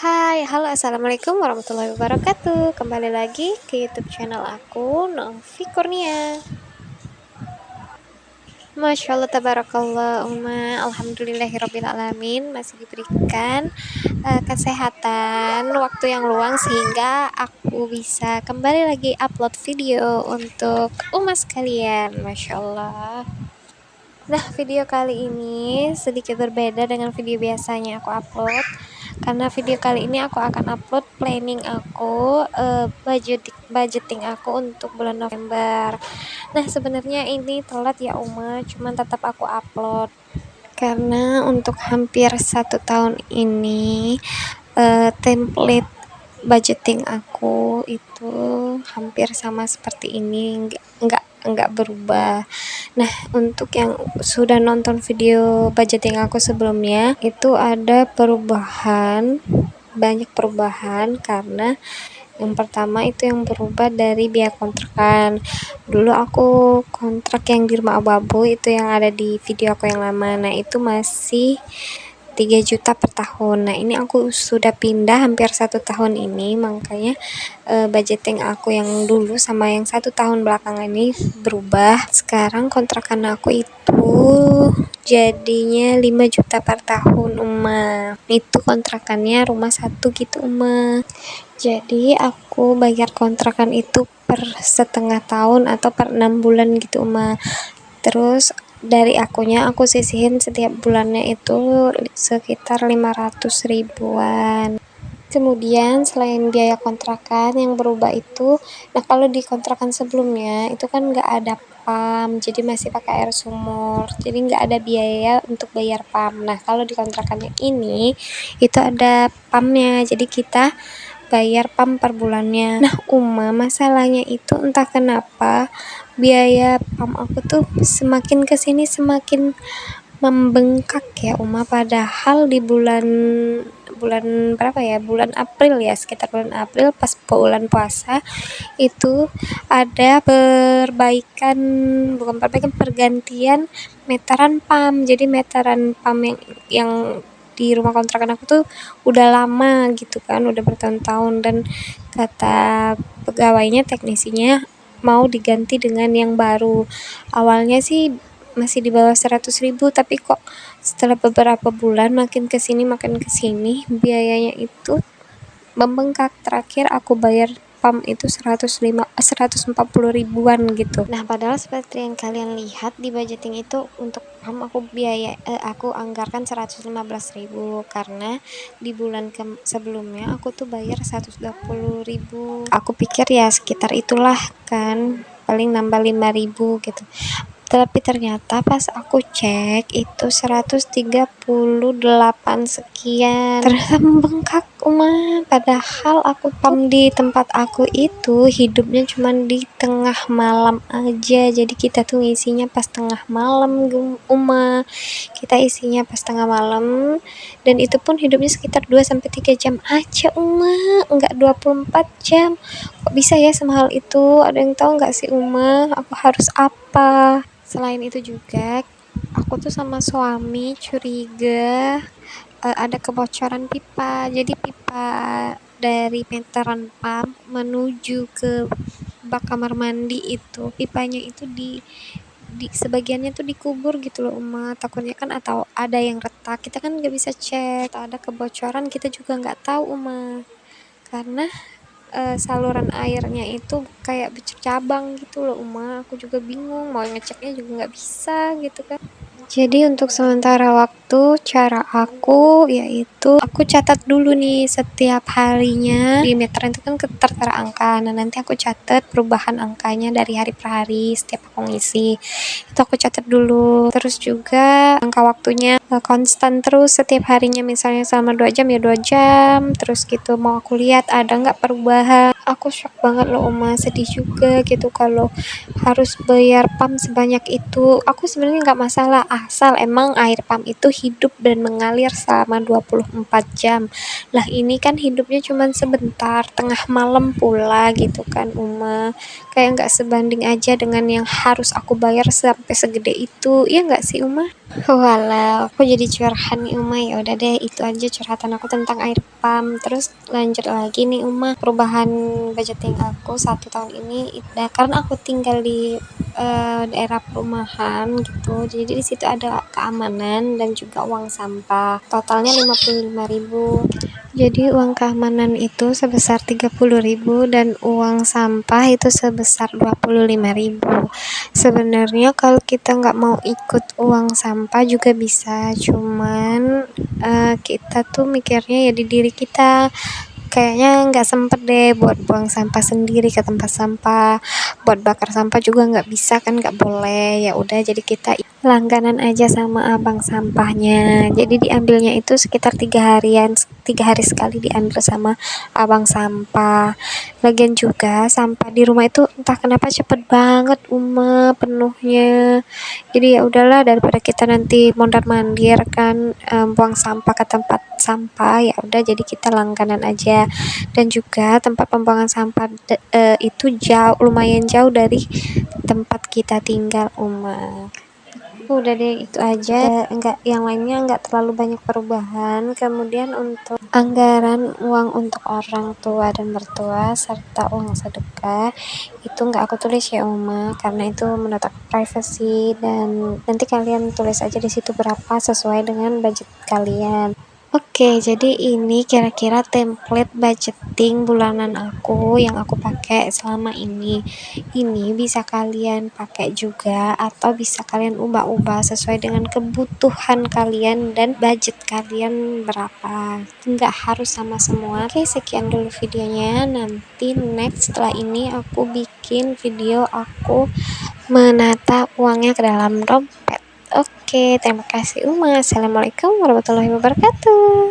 Hai, halo assalamualaikum warahmatullahi wabarakatuh. Kembali lagi ke YouTube channel aku, Novi Kurnia. Masya Allah, tabarakallah, alhamdulillahirobbilalamin, masih diberikan kesehatan, waktu yang luang sehingga aku bisa kembali lagi upload video untuk umat sekalian. Masya Allah. Nah, video kali ini sedikit berbeda dengan video biasanya aku upload. Karena video kali ini aku akan upload planning aku, budgeting aku untuk bulan November. Nah, sebenarnya ini telat ya Uma, cuman tetap aku upload. Karena untuk hampir 1 tahun ini, template budgeting aku itu hampir sama seperti ini, nggak berubah. Nah, untuk yang sudah nonton video budgeting aku sebelumnya, itu ada banyak perubahan karena yang pertama itu yang berubah dari biaya kontrakan. Dulu aku kontrak yang di rumah abu-abu itu yang ada di video aku yang lama. Nah, itu masih 3 juta per tahun. Nah, ini aku sudah pindah hampir 1 tahun ini, makanya budgeting aku yang dulu sama yang 1 tahun belakangan ini berubah. Sekarang kontrakan aku itu jadinya 5 juta per tahun Uma. Itu kontrakannya rumah satu gitu Uma. Jadi aku bayar kontrakan itu per setengah tahun atau per 6 bulan gitu Uma. Terus dari akunya aku sisihin setiap bulannya itu sekitar 500 ribuan. Kemudian selain biaya kontrakan yang berubah itu, nah kalau di kontrakan sebelumnya itu kan nggak ada PAM, jadi masih pakai air sumur, jadi nggak ada biaya untuk bayar PAM. Nah, kalau di kontrakannya ini itu ada PAM-nya, jadi kita bayar PAM per bulannya. Nah, masalahnya itu entah kenapa biaya PAM aku tuh semakin kesini semakin membengkak ya padahal di bulan bulan berapa ya, bulan April ya, sekitar bulan April pas bulan puasa itu ada pergantian meteran PAM. Jadi meteran PAM yang di rumah kontrakan aku tuh udah lama gitu kan, udah bertahun-tahun, dan kata pegawainya, teknisinya mau diganti dengan yang baru. Awalnya sih masih di bawah 100 ribu, tapi kok setelah beberapa bulan makin kesini biayanya itu membengkak. Terakhir aku bayar PAM itu 140 ribuan gitu. Nah, padahal seperti yang kalian lihat di budgeting itu untuk PAM aku anggarkan 115 ribu karena di bulan sebelumnya aku tuh bayar 120 ribu. Aku pikir ya sekitar itulah kan, paling nambah 5 ribu gitu. Tapi ternyata pas aku cek itu 138 sekian. Ternyata membengkak padahal aku PAM di tempat aku itu hidupnya cuma di tengah malam aja. Jadi kita tuh isinya pas tengah malam Kita isinya pas tengah malam, dan itu pun hidupnya sekitar 2-3 jam aja enggak 24 jam. Kok bisa ya semahal itu? Ada yang tahu nggak sih aku harus apa? Selain itu juga aku tuh sama suami curiga ada kebocoran pipa. Jadi pipa dari meteran PAM menuju ke bak kamar mandi itu, pipanya itu di sebagiannya tuh dikubur gitu loh takutnya kan, atau ada yang retak, kita kan nggak bisa cek. Atau ada kebocoran kita juga nggak tahu karena saluran airnya itu kayak bercabang gitu loh aku juga bingung mau ngeceknya juga nggak bisa gitu kan. Jadi untuk sementara waktu cara aku yaitu aku catat dulu nih setiap harinya. Di meteran itu kan tertera angka, nah nanti aku catat perubahan angkanya dari hari per hari setiap aku ngisi, itu aku catat dulu. Terus juga angka waktunya konstan terus setiap harinya, misalnya selama 2 jam ya 2 jam terus gitu. Mau aku lihat ada nggak perubahan. Aku shock banget loh sedih juga gitu kalau harus bayar PAM sebanyak itu. Aku sebenarnya nggak masalah asal emang air PAM itu hidup dan mengalir selama 24 jam. Lah ini kan hidupnya cuman sebentar, tengah malam pula gitu kan Uma. Kayak nggak sebanding aja dengan yang harus aku bayar sampai segede itu. Iya nggak sih Uma? Walah, aku jadi curhat nih Uma. Ya udah deh, itu aja curhatan aku tentang air pump. Terus lanjut lagi nih Uma, perubahan budgeting aku 1 tahun ini. Nah, karena aku tinggal di daerah perumahan gitu, jadi di situ ada keamanan dan juga uang sampah. Totalnya 55.000. Jadi uang keamanan itu sebesar 30.000 dan uang sampah itu sebesar 25.000. Sebenarnya kalau kita nggak mau ikut uang sampah juga bisa, cuman kita tuh mikirnya ya di diri kita, kayaknya nggak sempet deh buat buang sampah sendiri ke tempat sampah, buat bakar sampah juga nggak bisa kan, nggak boleh. Ya udah, jadi kita langganan aja sama abang sampahnya. Jadi diambilnya itu sekitar 3 harian, 3 hari sekali diambil sama abang sampah. Lagian juga sampah di rumah itu entah kenapa cepet banget Uma penuhnya. Jadi ya udahlah, daripada kita nanti mondar-mandir kan, buang sampah ke tempat sampah, ya udah jadi kita langganan aja. Dan juga tempat pembuangan sampah itu lumayan jauh dari tempat kita tinggal Uma. Udah deh, itu aja, enggak, yang lainnya enggak terlalu banyak perubahan. Kemudian untuk anggaran uang untuk orang tua dan mertua serta uang sedekah itu enggak aku tulis ya Uma, karena itu menurut aku privacy, dan nanti kalian tulis aja di situ berapa sesuai dengan budget kalian. Oke, jadi ini kira-kira template budgeting bulanan aku yang aku pakai selama ini. Ini bisa kalian pakai juga atau bisa kalian ubah-ubah sesuai dengan kebutuhan kalian dan budget kalian berapa. Nggak harus sama semua. Oke, sekian dulu videonya. Nanti next setelah ini aku bikin video aku menata uangnya ke dalam dompet. Oke, terima kasih Uma. Assalamualaikum warahmatullahi wabarakatuh.